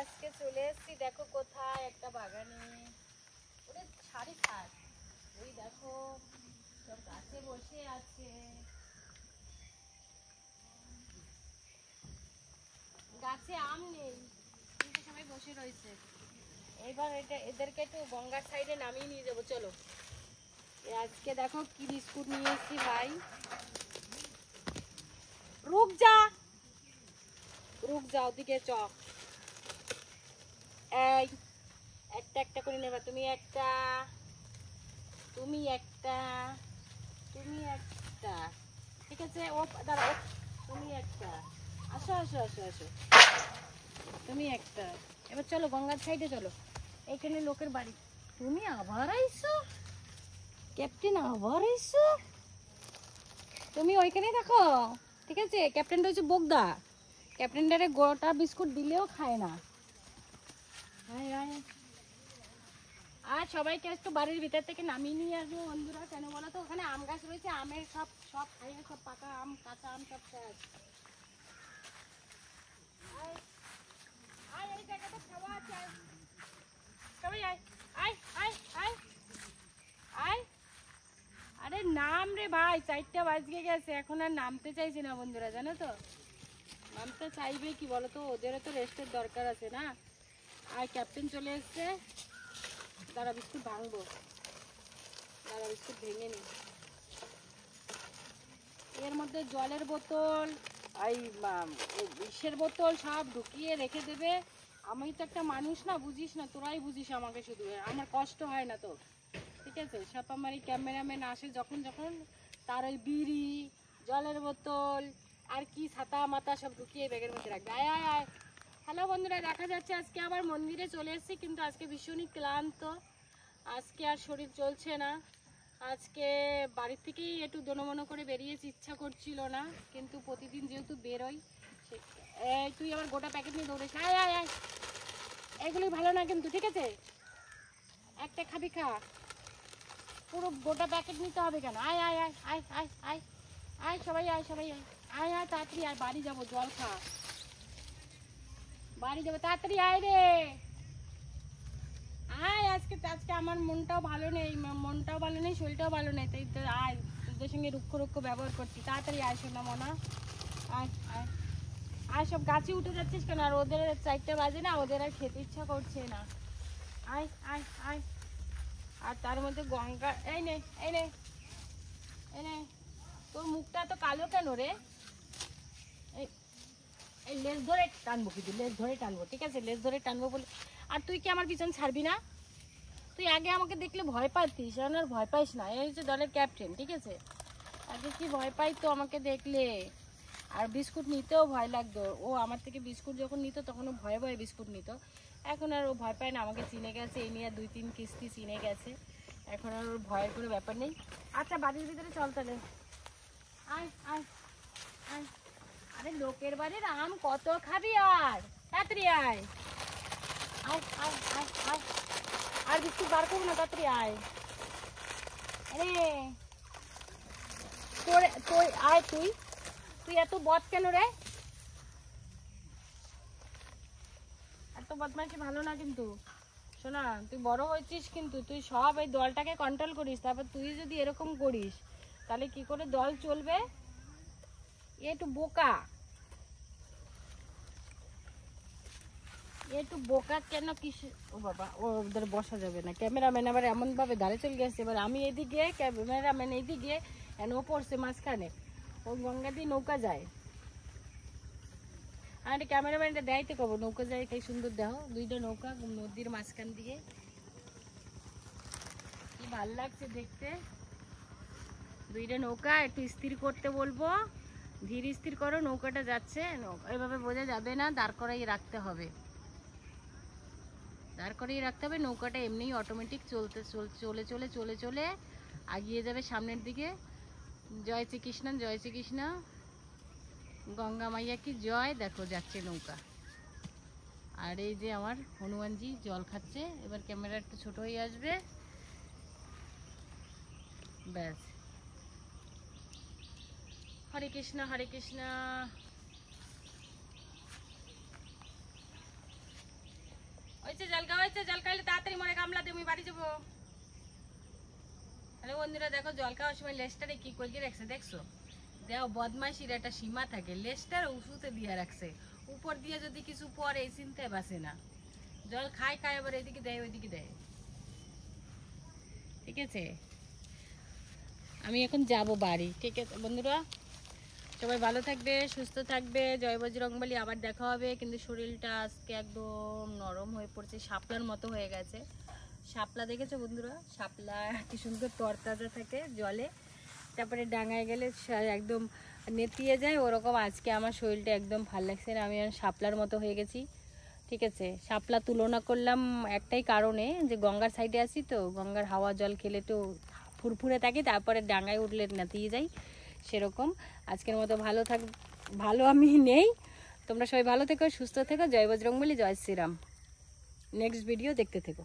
আজকে চলে এসেছি দেখো কোথায় একটা বাগানে। ওরে সারি থাক, ওই দেখো সব গাছে বসে আছে। গাছে আম নেই কিন্তু সবাই বসে রয়েছে। এবার এদেরকে একটু গঙ্গার সাইডে নামিয়ে নিয়ে যাবো। চলো আজকে দেখো কি বিস্কুট নিয়ে এসেছি ভাই। রুক যা ওদিকে চ। এই একটা একটা করে নেবা, তুমি একটা, তুমি একটা, তুমি একটা, ঠিক আছে? ও দাঁড়াও, তুমি একটা, আসো আসো আসো আসো, তুমি একটা। এবার চলো গঙ্গার সাইডে চলো, এখানে লোকের বাড়ি। তুমি আবার আইসো ক্যাপ্টেন, আবার আইসো। তুমি ওইখানেই থাকো, ঠিক আছে? ক্যাপ্টেনটা হচ্ছে বোগদা, ক্যাপ্টেনটারে গোটা বিস্কুট দিলেও খায় না। আর সবাইকে একটু বাড়ির ভিতর থেকে নামিয়ে নিয়ে আসবো বন্ধুরা। কেন বলো তো, ওখানে আম গাছ রয়েছে, আমের সব সব খাইয়ে সব পাকা আম কাঁচা আম সব শেষ। এই জায়গাটা খাওয়া আছে, সবাই আয় আয় আয় আয় আয়। আরে নাম রে ভাই, 4টা বাজে গেছে, এখন আর নামতে চাইছে না বন্ধুরা, জানো তো? নামতে চাইবে কি বলো তো, ওদেরও তো রেস্টের দরকার আছে না। আর ক্যাপ্টেন চলে এসছে, দাঁড়া বিস্কুট ভাঙবো, দাঁড়া বিস্কুট ভেঙে নি। এর মধ্যে জলের বোতল, এই বিষের বোতল সব ঢুকিয়ে রেখে দেবে। আমি তো একটা মানুষ না, বুঝিস না? তোরাই বুঝিস আমাকে, শুধু আমার কষ্ট হয় না তো, ঠিক আছে? সব আমার এই ক্যামেরাম্যান আসে যখন যখন, তার ওই বিড়ি, জলের বোতল আর কি ছাতা মাতা সব ঢুকিয়ে ব্যাগের মধ্যে রাখবে। আয় আয় আয়। হ্যালো বন্ধুরা, দেখা যাচ্ছে আজকে আবার মন্দিরে চলে এসেছি, কিন্তু আজকে ভীষণই ক্লান্ত, আজকে আর শরীর চলছে না। আজকে বাড়ির থেকেই একটু দোনমনো করে বেরিয়েছি, ইচ্ছা করছিল না, কিন্তু প্রতিদিন যেহেতু বেরোই। তুই আবার গোটা প্যাকেট নিয়ে দৌড়েছ, আয় আয় আয়। এগুলি ভালো না কিন্তু, ঠিক আছে? একটা খাবি খা, পুরো গোটা প্যাকেট নিতে হবে কেন? আয় আয় আয় আয় আয় আয় আয়, সবাই আয়, সবাই আয় আয় আয়, তাড়াতাড়ি আয়, বাড়ি যাবো, জল খা, বাড়ি যাবো, তাড়াতাড়ি আয় রে আয়। আজকে আজকে আমার মনটাও ভালো নেই, শরীরটাও ভালো নেই, তাই তো আয়, তোদের সঙ্গে রুক্ষ রুক্ষ ব্যবহার করছি, তাড়াতাড়ি আয় শোনা মনা, আয় আয় আয়। সব গাছে উঠে যাচ্ছিস কেন? আর ওদের 4টা বাজে না, ওদের আর খেতে ইচ্ছা করছে না। আয় আয় আয়। আর তার মধ্যে গঙ্গা, এই নে এই নে এই নে। তোর মুখটা তো কালো কেন রে? এই লেজ ধরে টানবো, কিন্তু লেজ ধরে টানবো, ঠিক আছে? লেজ ধরে টানবো বলে। আর তুই কি আমার পিছন ছাড়বি না? তুই আগে আমাকে দেখলে ভয় পাতিস, এখন আর ভয় পাইস না। এই হচ্ছে দলের ক্যাপ্টেন, ঠিক আছে? আগে কি ভয় পাই তো আমাকে দেখলে, আর বিস্কুট নিতেও ভয় লাগতো। ও আমার থেকে বিস্কুট যখন নিত তখন ও ভয়ে ভয়ে বিস্কুট নিত, এখন আর ও ভয় পায় না, আমাকে চিনে গেছে। এই নিয়ে 2-3 কিস্তি চিনে গেছে, এখন আর ওর ভয়ের কোনো ব্যাপার নেই। আচ্ছা বাড়ির ভিতরে চল তাহলে, আয় আয় আয়। আরে লোকের বাড়ির আম কত খাবি আর, তাড়াতাড়ি আয় আয় আয় আয় আয়। আর বিস্কুট বার করবো না, তাড়াতাড়ি আয়। আরে তুই আয়, তুই এত বদ কেন রে? এত বদমাইশি ভালো না কিন্তু, শোনা, তুই বড় হয়েছিস কিন্তু, তুই সব এই দলটাকে কন্ট্রোল করিস, তারপর তুই যদি এরকম করিস তাহলে কি করে দল চলবে? একটু বোকা, একটু বোকা কেন? কিসে? ও বাবা, ওদের বসা যাবে না। ক্যামেরাম্যান আবার এমন ভাবে দাঁড়ে চলে গেছে, এবার আমি এদিকে, ক্যামেরাম্যান এইদিকে, ও পড়ছে মাঝখানে। ও গঙ্গা দিয়ে নৌকা যায়, আর ক্যামেরাম্যানটা দেখাইতে কব নৌকা যায়, তাই সুন্দর দেখো 2টা নৌকা নদীর মাঝখান দিয়ে, কি ভাল লাগছে দেখতে। 2টা নৌকা, একটু স্থির করতে বলবো, ধীর স্থির করো, নৌকাটা যাচ্ছে। এভাবে বোঝা যাবে না, দাঁড় করাই রাখতে হবে, দাঁড় করিয়ে রাখতে হবে। নৌকাটা এমনিই অটোমেটিক চলে চলে চলে চলে এগিয়ে যাবে সামনের দিকে। জয় শ্রীকৃষ্ণ, জয় শ্রীকৃষ্ণ, গঙ্গা মাইয়া কি জয়। দেখো যাচ্ছে নৌকা, আর এই যে আমার হনুমানজি জল খাচ্ছে। এবার ক্যামেরা একটু ছোট হয়ে আসবে, ব্যাস। হরে কৃষ্ণ হরে কৃষ্ণ। হাতে জল খাইলে তাড়াতাড়ি মরে গামলা দিয়ে আমি বাড়ি যাবো। হ্যালো বন্ধুরা, দেখো জল খাওয়ার সময় লেজটারে কি করে রাখছে দেখছো? দেখো বদমাইশির একটা সীমা থাকে, লেজটার উঁচুতে দিয়ে রাখছে, উপর দিয়ে যদি কিছু পরে চিন্তায় বাঁচে না। জল খায় খায় আবার এদিকে দেয় ওইদিকে দেয়। ঠিক আছে, আমি এখন যাব বাড়ি। ঠিক আছে বন্ধুরা, সবাই ভালো থাকবে, সুস্থ থাকবে। জয় বজরংবলী, আবার দেখা হবে। কিন্তু শরীরটা আজকে একদম নরম হয়ে পড়ছে, শাপলার মতো হয়ে গেছে। শাপলা দেখেছো বন্ধুরা? শাপলা কি সুন্দর তরতাজা থাকে জলে, তারপরে ডাঙায় গেলে একদম নেতিয়ে যায়, ওরকম আজকে আমার শরীরটা একদম ভালো লাগছে না, আমি শাপলার মতো হয়ে গেছি। ঠিক আছে, শাপলা তুলনা করলাম একটাই কারণে, যে গঙ্গার সাইডে আছি তো, গঙ্গার হাওয়া জল খেলে তো ফুরফুরে থাকি, তারপরে ডাঙায় উঠলে নেতিয়ে যাই, সেরকম আজকের মতো ভালো আমি নেই। তোমরা সবাই ভালো থেকো, সুস্থ থেকো। জয় বজরংবলী, জয় শ্রীরাম। নেক্সট ভিডিও দেখতে থেকো।